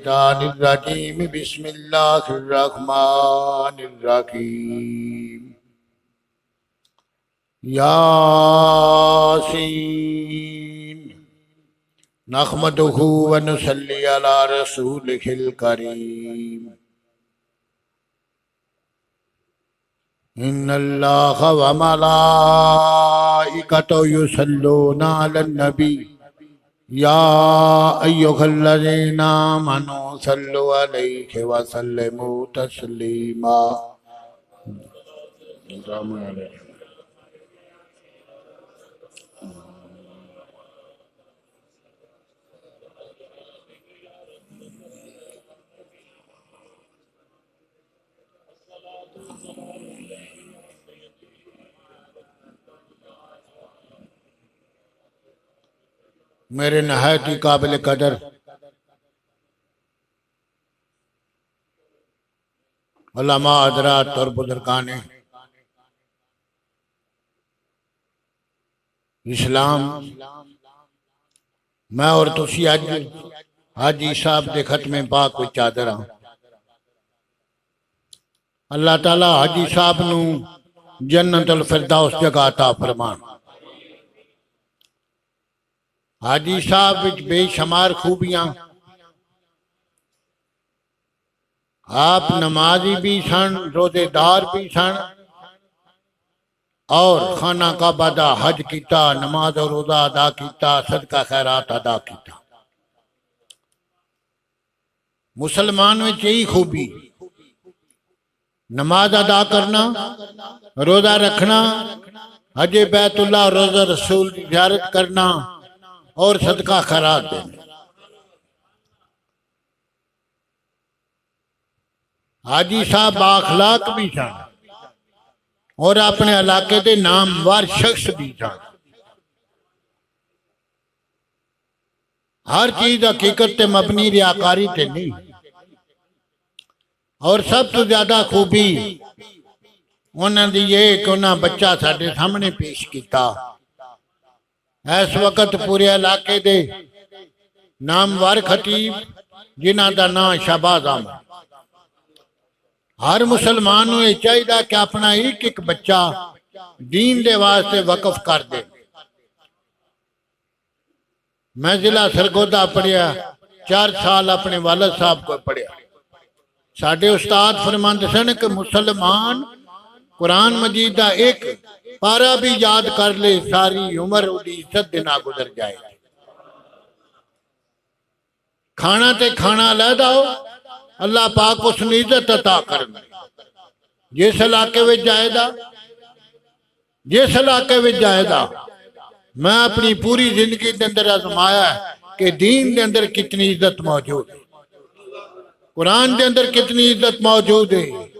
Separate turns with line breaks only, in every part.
मिनश्शैतानिर्रजीम बिस्मिल्लाहिर्रहमानिर्रहीम यासीन नहमदुहु व नुसल्ली अला रसूलिहिल करीम इन्नल्लाहा व मलाइकतहु युसल्लूना अलन नबी या अय्युहल्लज़ीना आमनू सल्लु अलैहि व सल्लिमू तस्लीमा। मेरे नहायत ही काबिल कदर उलमा हज़रात और बुजुर्गान इस्लाम, मैं और तुसी अज हाजी साहब के खत्मे पाक विच हाज़र हां। अल्लाह ताला हाजी साहब नू जन्नतुल फिरदौस जगह अता फरमान। हाजी साहब विच बेशुमार खूबियां, आप नमाजी भी सन, रोजेदार भी सन और खाना काबा दा हज किया, नमाज और रोजा अदा किया, सदका खैरात अदा किया। मुसलमान में यही खूबी, नमाज अदा करना, रोजा रखना, हजे बैतुल्लाह रोजा रसूल की ज़ियारत करना और सदका खैरात देना। हाजी साहब बाखलाक भी सन और अपने इलाके के नामवर शख्स भी सन। हर चीज हकीकत ते मबनी रियाकारी ते नहीं। और सब तो ज्यादा खूबी उन्होंने ये कि उन्हें बच्चा साडे सामने पेश किया। इस वक्त पूरे इलाके दे नामवर खतीब जिन्हां दा नाम शहबाज अहमद। हर मुसलमान को यह चाहिए कि अपना एक एक बच्चा दीन दे वास्ते वकफ कर दे। मैं जिला सरगोदा पढ़िया, 4 साल अपने वालद साहब को पढ़िया। साडे उस्ताद फरमांदे सन कि मुसलमान कुरान मजीद का एक पारा भी याद कर ले, सारी उम्र उसकी इज्जत दे ना गुजर जाए। खाना ते खाना अलहदा हो, अल्लाह पाक उसने इज्जत अता करना। जिस इलाके में जाएगा, जिस इलाके में जाएगा, मैं अपनी पूरी जिंदगी के अंदर आजमाया कि दीन के अंदर कितनी इज्जत मौजूद है, कुरान के अंदर कितनी इज्जत मौजूद है,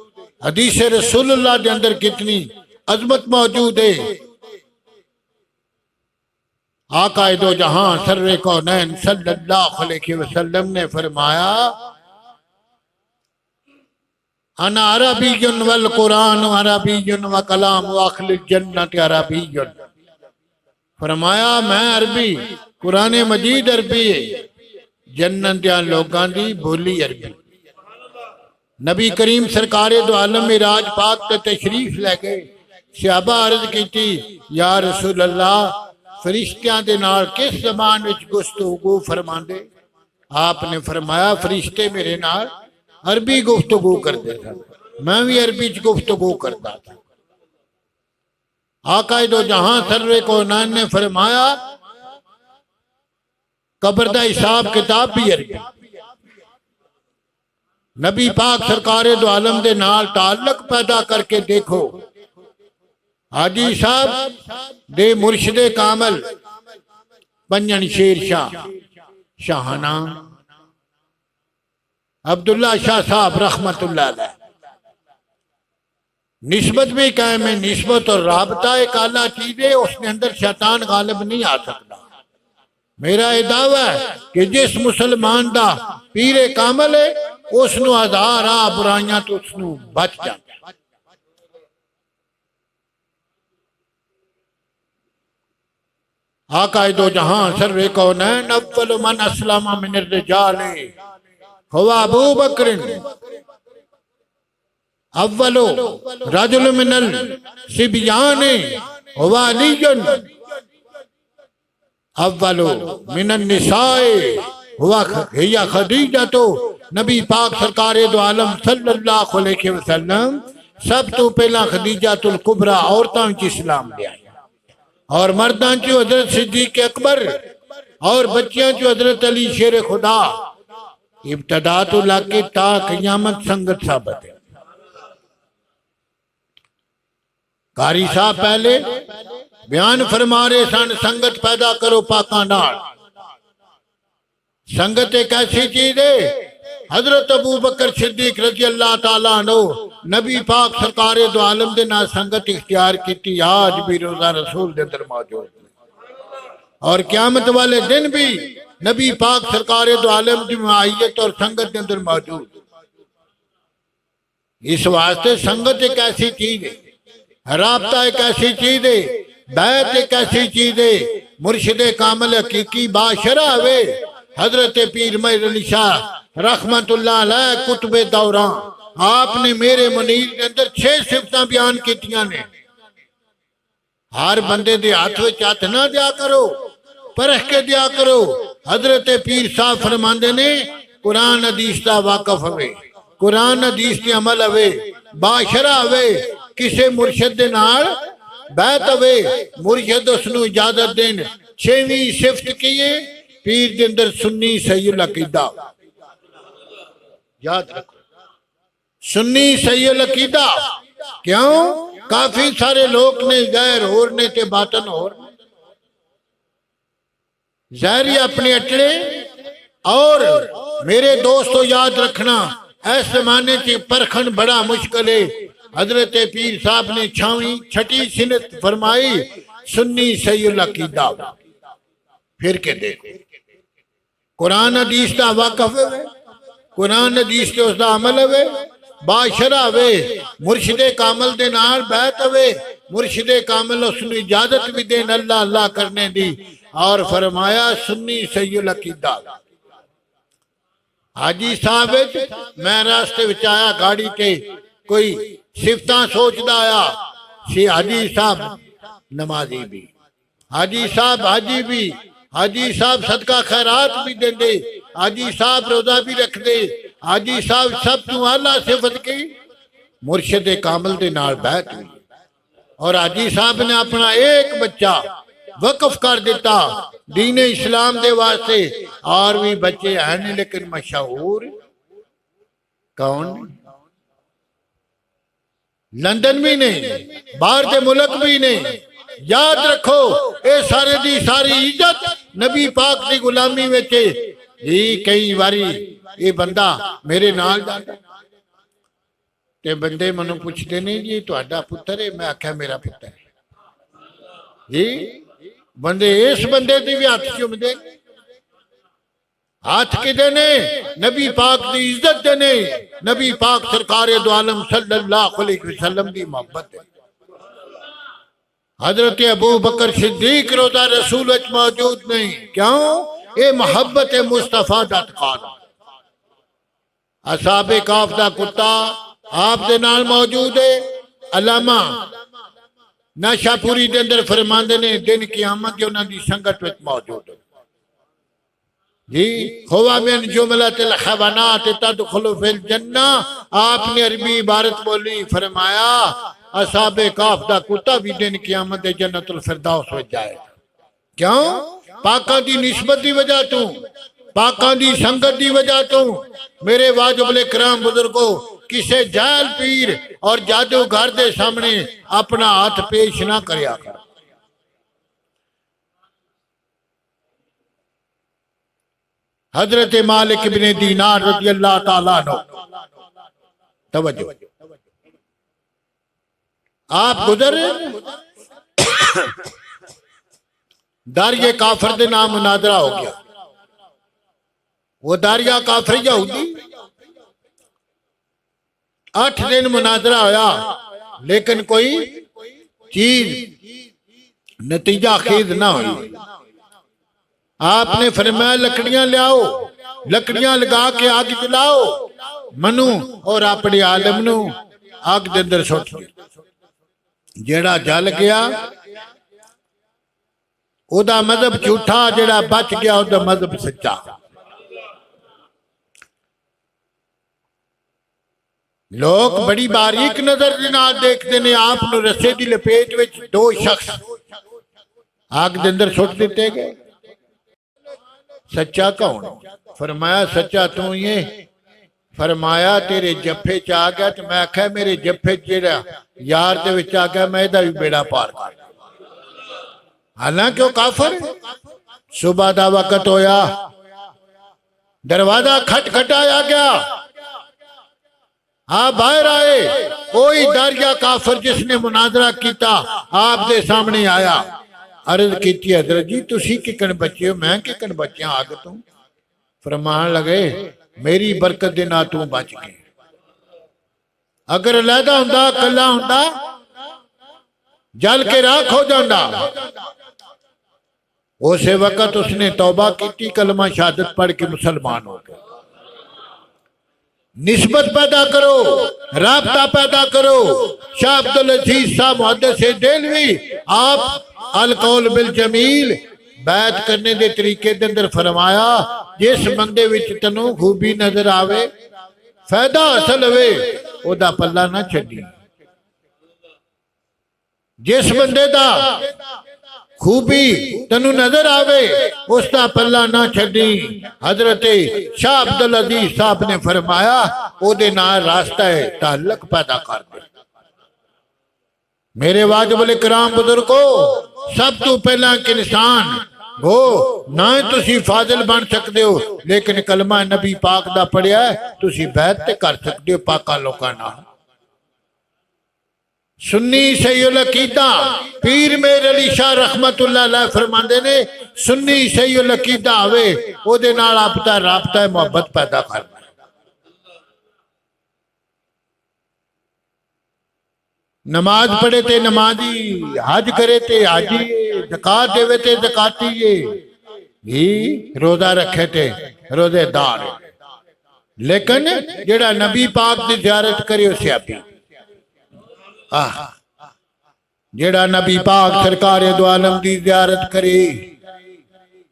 हदीस रसूलुल्लाह के अंदर कितनी अजमत मौजूद है। आकाए दो जहां सर्रे कौनैन सल्लल्लाहु अलैहि वसल्लम ने फरमाया, अना अरबियुन वल कुरान अरबियुन व कलाम अखिल जन्नत अरबियुन। फरमाया मैं अरबी, कुरान मजीद अरबी है, जन्नत दे लोगां दी बोली अरबी। नबी करीम सरकारे दो आलम मिराज पाक ते तशरीफ लेके सहाबा अर्ज की, या रसूल अल्लाह, फरिश्तियां दे नाल किस ज़बान विच गुफ्तगू फरमांदे? आपने फरमाया फरिश्ते मेरे नाल अरबी गुफ्तगू करते थे, मैं भी अरबी च गुफ्तगू करता था। आकाए दो जहां सर्रे को नान ने फरमाया कब्र दा हिसाब किताब भी अरबी। नबी पाक सरकारे दो आलम दे नाल ताल्लुक पैदा करके देखो। हाजी साहब दे मुर्शिदे कामल पंजन शेर शाह शाहना अब्दुल्ला शाह साहब रहमतुल्लाह अलैह। निस्बत भी कायम है, निस्बत और राबता एक आला चीज है, उसके अंदर शैतान गालिब नहीं आ सकता। मेरा यह दावा है कि जिस मुसलमान दा पीरे कामल है, उसनू हजार आ बुराइयां तो उसनू बच जाता। आकाए दो जहां सर्वे कौनैन अव्वल मन अस्लमा मिन रिजाल हुआ अबू बकर अव्वलो रजुल मिनल सिबियान हुआ अलीयुन अव्वलो मिनन निसाए हुआ हिया खदीजा। तो नबी पाक सरकार दो आलम सल्लल्लाहु अलैहि वसल्लम सब तो पहला खदीजातुल कुबरा औरतां च इस्लाम ले आए और मर्दां च हजरत सिद्दीक अकबर और बच्चियां च हजरत अली शेर खुदा। इब्तदा तो लाके ता क़यामत संगत साबित है। कारी साहब पहले बयान फरमा रहे सन संगत पैदा करो पाकां नाल। संगत एक ऐसी चीज है, हजरत अबू बकर सिद्दीक रजी अल्लाह ताला अन्हु नबी पाक सरकार दो आलम दे नाल संगत इख्तियार की। आज भी रोजा रसूल दे अंदर मौजूद और क़यामत वाले दिन भी नबी पाक सरकार दो आलम की माहियत और संगत के अंदर मौजूद। इस वास्ते संगत एक ऐसी चीज है, राबता एक ऐसी चीज है, बैत एक ऐसी चीज है। मुर्शिद कामिल हकीकी बाशरा वे हजरत पीर महर अली शाह रहमतुल्लाह अलैह कुतुबे दौरान आपने मेरे मुनीर के अंदर 6 सिफतां बयान कीतियां ने। हर बंदे दे हाथ विच हथ ना दिया करो, परख के दिया करो। हजरत पीर साहब फरमांदे ने कुरान हदीस दा वाकफ होवे, कुरान हदीस ते अमल होवे, बाशरा होवे, किसे मुर्शिद दे नाल बैत होवे, मुर्शिद उसनू इजाजत देन। 6वीं सिफत की है पीर के अंदर सुन्नी सहीउल अकीदा। याद रखो सुन्नी सहीउल अकीदा। क्यों? काफी सारे लोग ने गैर होर ने ते बातन होर जहरी अपने अटले। और मेरे दोस्तों याद रखना इस जमाने की परखन बड़ा मुश्किल है। हजरत पीर साहब ने 6वीं सिनत फरमाई सुन्नी सहीउल अकीदा। फिर के देखो कुरान हदीस का वाकफ है, कुरान हदीस के उसका अमल है, बाशरा वे मुर्शिदे कामिल दे नाल बैत वे, मुर्शिदे कामिल उसनु इजाजत भी देन अल्लाह अल्लाह करने दी। और फरमाया सुन्नी सहीउल अकीदा। हाजी साहब मैं रास्ते विच आया गाड़ी के कोई सिफतां सोचदा आया सी। हाजी साहब नमाजी भी, हाजी साहब हाजी भी, हाजी साहब सदका खैरात भी देंदे, हाजी साहब रोजा भी रखते, हाजी साहब सब तू आला सिफत की मुर्शिद कामिल दे नाल बैठ हुई। और हाजी साहब ने अपना एक बच्चा वक्फ कर दिता दीन इस्लाम दे वास्ते। और भी बच्चे हैं नहीं लेकिन मशहूर कौन? लंदन भी नहीं, बाहर के मुल्क भी नहीं। याद रखो ये सारे दी सारी इज्जत नबी पाक की गुलामी में ही। कई बारी ये बंदा मेरे नाल ते बंदे मनु पूछते नहीं जी तुहाडा पुत्र है, मैं आख्या मेरा पुत्र है जी। बंदे इस बंदे की भी हाथ चुमदे, हाथ किदे ने? नबी पाक की इज्जत देने, नबी पाक सरकार दो आलम सल्लल्लाहु अलैहि वसल्लम की मोहब्बत है। हजरत अबू बकर सिद्दीक रोजा रसूल मौजूद नहीं। क्यों? ये मोहब्बत मुस्तफा दा तकाज़ा। असाबे काफ दा कुत्ता आप दे नाल मौजूद है। अलामा नाशापुरी दे अंदर फरमांदे ने दिन क़यामत के उन्हां दी संगत विच मौजूद है जी। हुवा मिन जुमलतिल खवानात तदखुलु फिल जन्ना। आपने अरबी इबारत बोली, फरमाया असाबे काफ दा कुत्ता भी दिन क़यामत दे जन्नतुल फिरदौस विच जाएगा। क्यों? पाकां दी निस्बत दी वजह तो, पाकां दी संगत दी वजह तो। मेरे वाजिब इकराम बुजुर्गो किसे जाल पीर और जादूगर दे सामने अपना हाथ पेश ना करया कर। हजरत मालिक इब्ने दीनार रज़ी अल्लाह ताला अन्हु, तवज्जो, आप गुजर दारिया काफर दे नाम मुनादरा हो गया। वो दारिया काफर यहूदी 8 दिन मुनादरा होया लेकिन कोई चीज नतीजा खेद ना हुई। आपने फरमाया लकड़ियां ले आओ, लकड़ियां लगा के आग जलाओ मनु और अपने आलम नू आग दे अंदर सुट दो। जेड़ा जल गया ओदा मजहब झूठा, जेड़ा बच गया ओदा मजहब सच्चा। लोग बड़ी बारीक नजर दे नाल देखते ने आप नू रस्से दी लपेट विच दो शख्स आग दे अंदर सुट दिते गए। सच्चा कौन? फरमाया सच्चा तू ही है। फरमाया तेरे जफे च आ गया, तो मैं आख्या मेरे जफे जेड़ा यार दे विच आ गया, मैं इहदा भी बेड़ा पार कर। हालांकि वो काफिर। सुबह का वक्त होया, दरवाजा खटखटाया गया, आप बाहर आए। कोई दरिया काफिर जिसने मुनाजरा किया आप दे सामने आया। अर्ज की हजरत जी तुसी किकन बचे हो? मैं किकन बच्चा आग तू। फरमान लगे मेरी बरकत दे नाल तू बच गए। अगर अलहदा हुंदा कला हुंदा जल के राख हो जाता। उस वक्त उसने तौबा की, कलमा शहादत पढ़ के मुसलमान हो गए। निस्बत पैदा करो, राबता पैदा करो। शाह अब्दुल अजीज साहब मुहद्दिस देलवी आप अल कौल बिल जमील बैत करने के तरीके के अंदर फरमाया जिस बंदे विच तैनूं खूबी नजर आवे, फायदा हासिल होवे, ओदा पल्ला ना छड्डी। जिस बंदे दा खूबी तैनूं नजर आवे उसका पल्ला ना छड्डी। हजरत शाह अब्दुल अजीज साहब ने फरमाया ओदे नाल रास्ता है ताल्लुक पैदा कर दे। मेरे वाजिब इकराम बुजुर्गो, सब तो पहला इंसान हो ना तुसी फाजिल बन सकते हो, लेकिन कलमा नबी पाक दा पढ़िया तुसी बैत ते कर सकते हो पाका लोकां नाल। सुन्नी सैयद अकीदा पीर मेर अली शाह रहमतुल्लाह अलैह फरमांदे ने सुन्नी सैयद अकीदा आवे ओदे नाल आपदा राबता मोहब्बत पैदा कर। नमाज पढ़े ते नमाजी, हज करे ते हाजी, ज़कात देवे ते ज़काती, रोजा रखे ते रोजेदार। लेकिन जेड़ा नबी पाक की ज़ियारत करे उसे आपी। जेड़ा नबी पाक सरकार दो आलम की ज़ियारत करे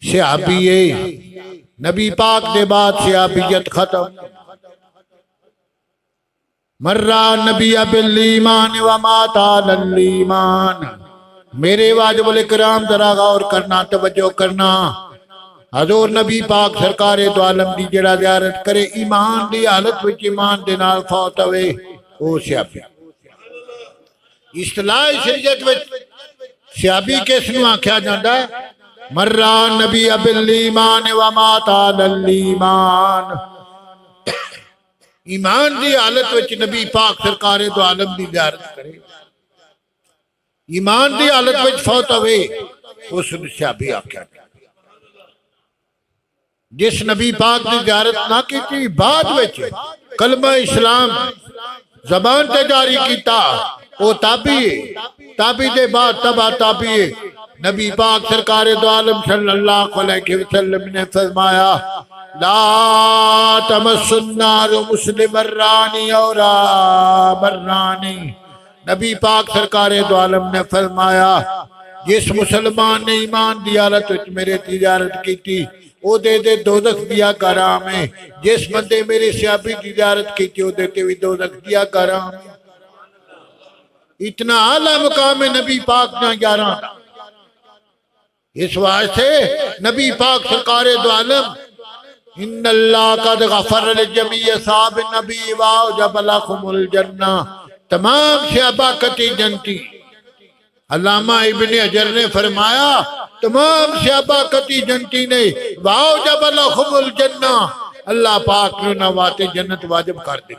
सियाबी है। नबी पाक दे बाद सियाबियत खत्म। मर्रा नबी बिल ईमान व माता लल ईमान। मेरे वाजिबुल इकराम जरा गौर करना, तवज्जो करना। हजूर नबी पाक सरकार दो आलम की जेड़ा ज़ियारत करे ईमान की हालत विच ईमान दे नाल फौत होवे वो सियाबी। इस्तिलाह शरीयत विच सियाबी किस नूं आख्या जांदा है? मर्रा नबी बिल ईमान व माता लल ईमान। ईमान की हालत विच नबी पाक सरकार दो आलम की ज़ियारत करे, ईमान की हालत विच फौत होवे उस सियाबी आख्या। जिस नबी पाक की ज़ियारत ना की बाद विच कलमा इस्लाम जबान ते जारी किया वो ताबी है। ताबी दे बाद तबा ताबी है। नबी पाक सरकार दो आलम सल्लल्लाहु अलैहि वसल्लम ने फरमाया ला तमस्सुन्नार मुस्लिम रानी और बर्रानी। नबी पाक सरकार दो आलम ने फरमाया जिस मुसलमान ने ईमान की हालत विच मेरे तिजारत की वो दे दोजख दिया कराम है। जिस बंदे मेरे सियाबी की ज़ियारत की वो देते भी दोजख दिया कराम है। इतना आला मुकाम है नबी पाक ना 11। इस वास्ते नबी पाक सरकार दो आलम इन्नल्लाह कद गफर लिजमी असहाब नबी व औजब लहुमुल जन्नह। तमाम सहाबा कती जन्नती। अल्लामा इब्ने हजर ने फरमाया तमाम सहाबा कती जन्नती ने व औजब लहुमुल जन्नह। अल्लाह पाक ने नवाते जन्नत वाजिब कर दी।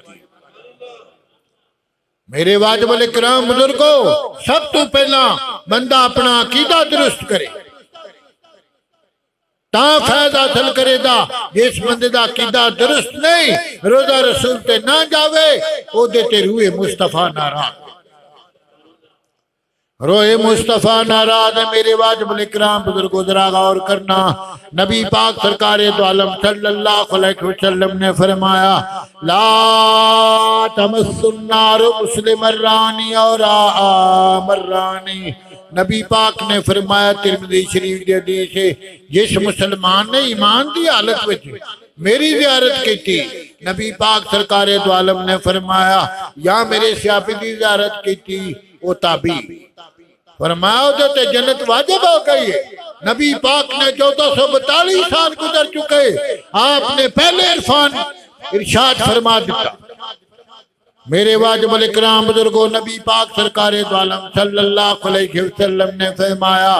मेरे वाजिबुल इकराम बुजुर्गो, सब तो पहला बंदा अपना अकीदा दुरुस्त करे ता फैज हासिल करेगा। जिस बंदे दा अकीदा दुरुस्त नहीं रोजा रसूल ते ना जावे ओदे ते रूहे मुस्तफा नाराज। रोए मुस्तफ़ा नाराज है मेरे वाजिब इकराम बुजुर्गो जरा गौर करना। नबी पाक सरकार दो आलम सल्लल्लाहु अलैहि वसल्लम ने फरमाया ला तमस्सुन्नार मुस्लिमर्रानी और मर्रानी। नबी पाक ने फरमाया तिरमिज़ी शरीफ दी हदीस है, जिस मुसलमान ने ईमान की हालत में मेरी ज़ियारत की थी, नबी पाक सरकार दो आलम ने फरमाया या मेरे स्यापी की ज़ियारत की थी वो ताबी फरमाया तो जन्नत वाजिब हो गई है। नबी पाक ने 1442 साल गुजर चुके, आपने पहले इरफान इरशाद फरमा दिया। मेरे वाजिबुल इकराम बुजुर्गो नबी पाक सरकार दो आलम सल्लल्लाहु अलैहि वसल्लम ने फरमाया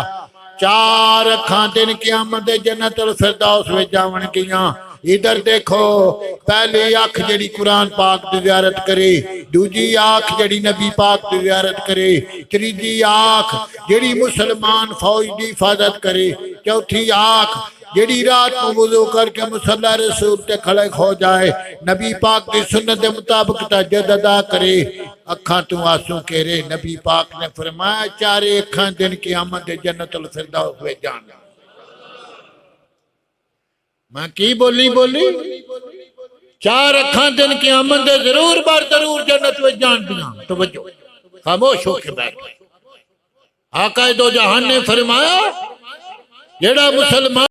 चार अखां दिन क़यामत दे जन्नतुल फिरदौस में जावन गियां। इधर देखो, पहली अख जड़ी कुरान पाक की ज़ियारत करे, दूजी आँख जड़ी नबी पाक की ज़ियारत करे, तीजी आँख जड़ी मुसलमान फौज की हिफाजत करे, चौथी आँख जड़ी रात को वुज़ू करके मुसल्ला रसूल ते खड़े हो जाए, नबी पाक की सुन्नत के मुताबिक तहज्जुद अदा करे, अखा तू आंसू केरे। नबी पाक ने फरमाया चारे अखा दिन क़यामत दे जन्नतुल फिरदौस में जान। मैं की बोली चार अखा दिन क़यामत दे जरूर बार जरूर जन्नत में जान दिया। तो बचो खामोश होके बैठ। आका दो जहान ने फरमाया जेड़ा मुसलमान